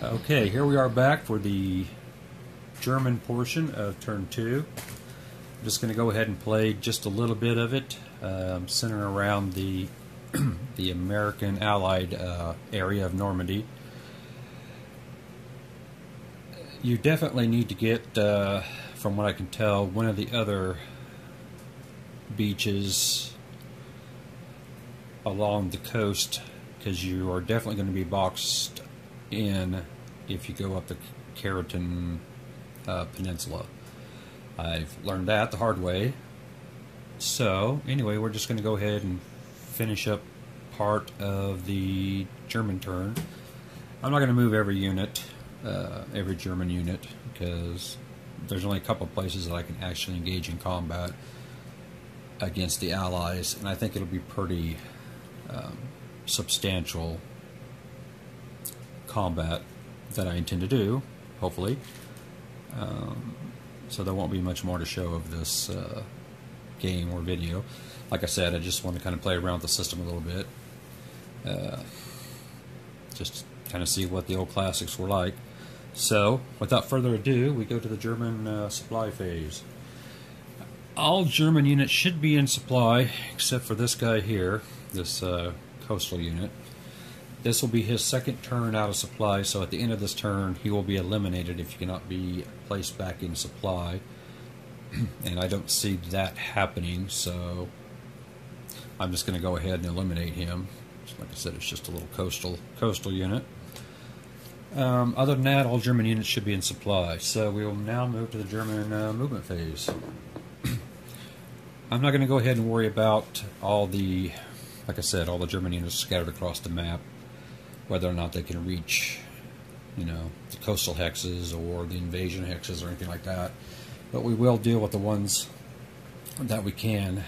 Okay, here we are back for the German portion of turn 2. I'm just going to go ahead and play just a little bit of it, centering around the the American Allied area of Normandy. You definitely need to get, from what I can tell, one of the other beaches along the coast, because you are definitely going to be boxed in if you go up the Keratin Peninsula. I've learned that the hard way. So anyway, we're just going to go ahead and finish up part of the German turn. I'm not going to move every unit, every German unit, because there's only a couple of places that I can actually engage in combat against the Allies, and I think it'll be pretty substantial combat that I intend to do, hopefully. So there won't be much more to show of this game or video. Like I said, I just want to kind of play around with the system a little bit. Just kind of see what the old classics were like. So, without further ado, we go to the German supply phase. All German units should be in supply, except for this guy here, this coastal unit. This will be his second turn out of supply, so at the end of this turn, he will be eliminated if he cannot be placed back in supply. And I don't see that happening, so I'm just going to go ahead and eliminate him. Like I said, it's just a little coastal unit. Other than that, all German units should be in supply. So we will now move to the German movement phase. I'm not going to go ahead and worry about all the, like I said, all the German units scattered across the map, whether or not they can reach, the coastal hexes or the invasion hexes or anything like that. But we will deal with the ones that we can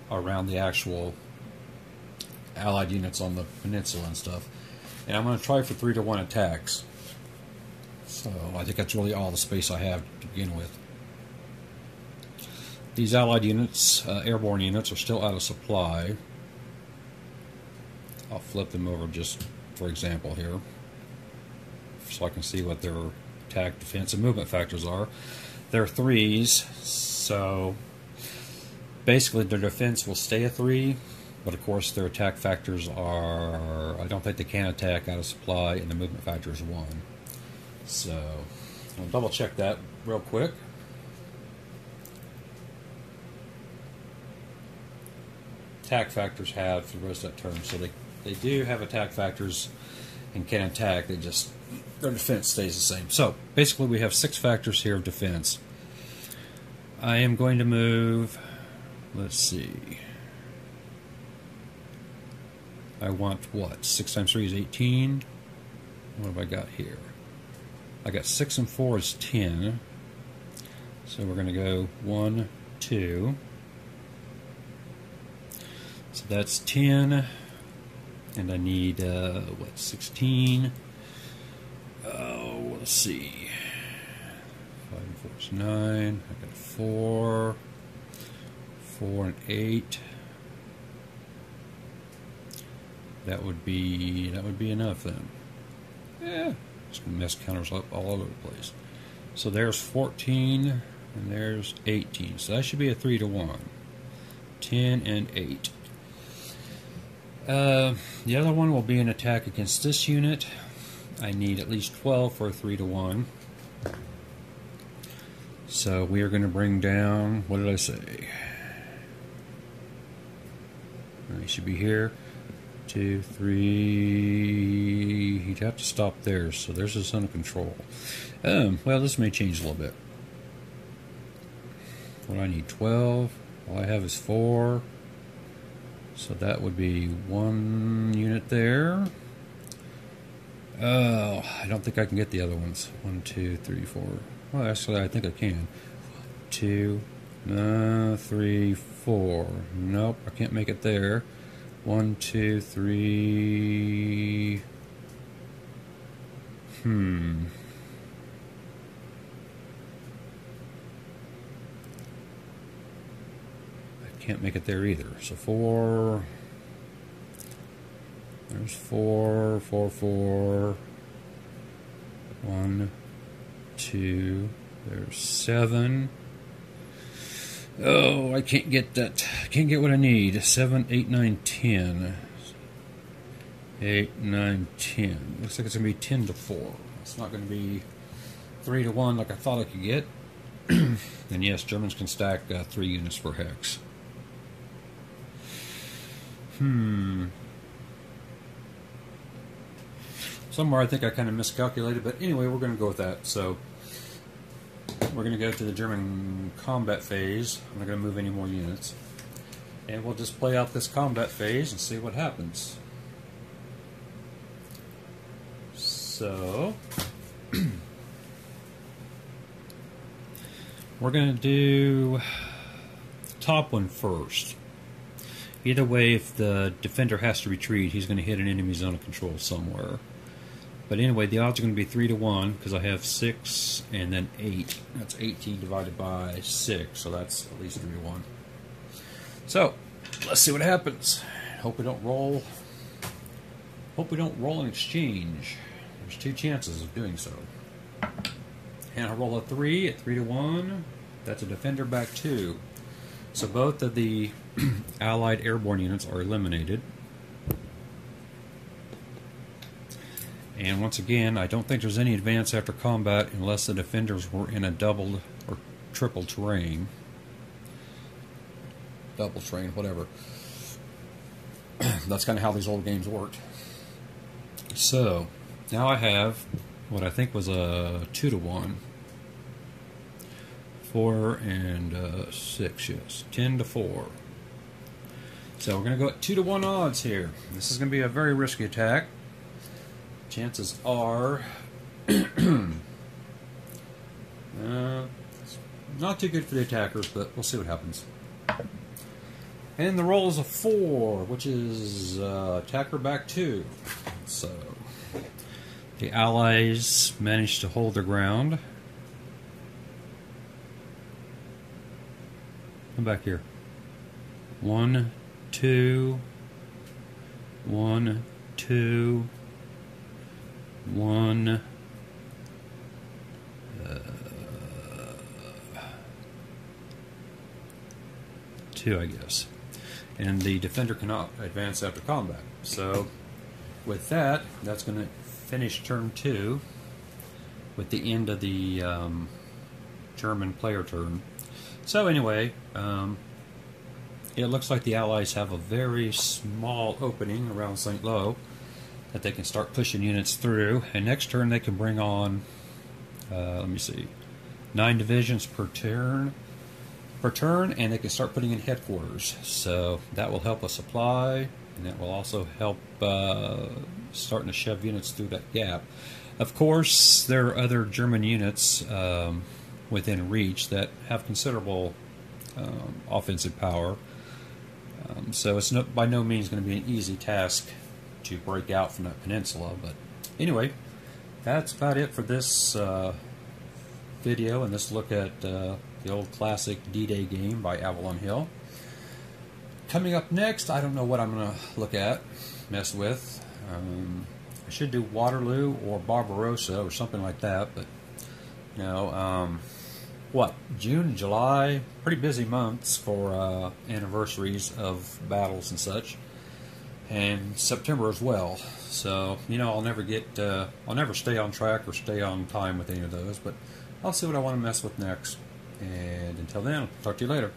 around the actual Allied units on the peninsula and stuff. And I'm going to try for 3-to-1 attacks. So I think that's really all the space I have to begin with. These Allied units, airborne units, are still out of supply. I'll flip them over just for example here, so I can see what their attack, defense, and movement factors are. They're 3s, so basically their defense will stay a 3, but of course their attack factors are, I don't think they can attack out of supply, and the movement factor is 1. So I'll double check that real quick. Attack factors have for the rest of that turn, so they do have attack factors and can attack, their defense stays the same. So basically we have 6 factors here of defense. I am going to move, let's see, I want what? 6 times 3 is 18. What have I got here? I got 6 and 4 is 10. So we're going to go 1, 2. So that's 10. And I need, 16? Oh, let's see. 5 and 4 is 9. I got 4. 4 and 8. That would be enough then. Yeah, just gonna mess counters up all over the place. So there's 14 and there's 18. So that should be a 3-to-1. 10 and 8. The other one will be an attack against this unit. I need at least 12 for a 3-to-1. So we are going to bring down, what did I say? He should be here. 2, 3. He'd have to stop there, so there's his under control. Well, this may change a little bit. What I need, 12. All I have is 4. So that would be 1 unit there. Oh, I don't think I can get the other ones. 1, 2, 3, 4. Well, actually, I think I can. 2, 3, 4. Nope, I can't make it there. 1, 2, 3. Can't make it there either. So 4. There's 4, 4, 4. 1, 2, there's 7. Oh, I can't get that. I can't get what I need. 7, 8, 9, 10. 8, 9, 10. Looks like it's going to be 10 to 4. It's not going to be 3 to 1 like I thought I could get. And yes, Germans can stack 3 units per hex. Somewhere I think I kind of miscalculated, but anyway, we're going to go with that. So we're going to go to the German combat phase. I'm not going to move any more units. And we'll just play out this combat phase and see what happens. So we're going to do the top one first. Either way, if the defender has to retreat, he's going to hit an enemy zone of control somewhere. But anyway, the odds are going to be 3 to 1 because I have 6 and then 8. That's 18 divided by 6, so that's at least 3 to 1. So let's see what happens. Hope we don't roll. Hope we don't roll an exchange. There's 2 chances of doing so. And I roll a 3 at 3 to 1. That's a defender back 2. So both of the Allied airborne units are eliminated. And once again, I don't think there's any advance after combat unless the defenders were in a double or triple terrain. Double terrain, whatever. That's kind of how these old games worked. So, now I have what I think was a 2 to 1. 4 and 6, yes. 10 to 4. So we're going to go at 2 to 1 odds here. This is going to be a very risky attack. Chances are not too good for the attackers, but we'll see what happens. And the roll is a 4, which is attacker back 2. So the Allies managed to hold their ground. Come back here. 1, 2, 1, 2, 1. 2, I guess. And the defender cannot advance after combat. So with that, that's going to finish turn 2 with the end of the German player turn. So anyway, it looks like the Allies have a very small opening around St. Lo that they can start pushing units through. And next turn they can bring on, let me see, 9 divisions per turn, and they can start putting in headquarters. So that will help us supply, and that will also help starting to shove units through that gap. Of course, there are other German units within reach that have considerable offensive power. So it's by no means going to be an easy task to break out from that peninsula. But anyway, that's about it for this video and this look at the old classic D-Day game by Avalon Hill. Coming up next, I don't know what I'm going to look at, mess with. I should do Waterloo or Barbarossa or something like that, but you know, what, June, July, pretty busy months for anniversaries of battles and such, and September as well. So you know, I'll never stay on track or stay on time with any of those, but I'll see what I want to mess with next. And until then, I'll talk to you later.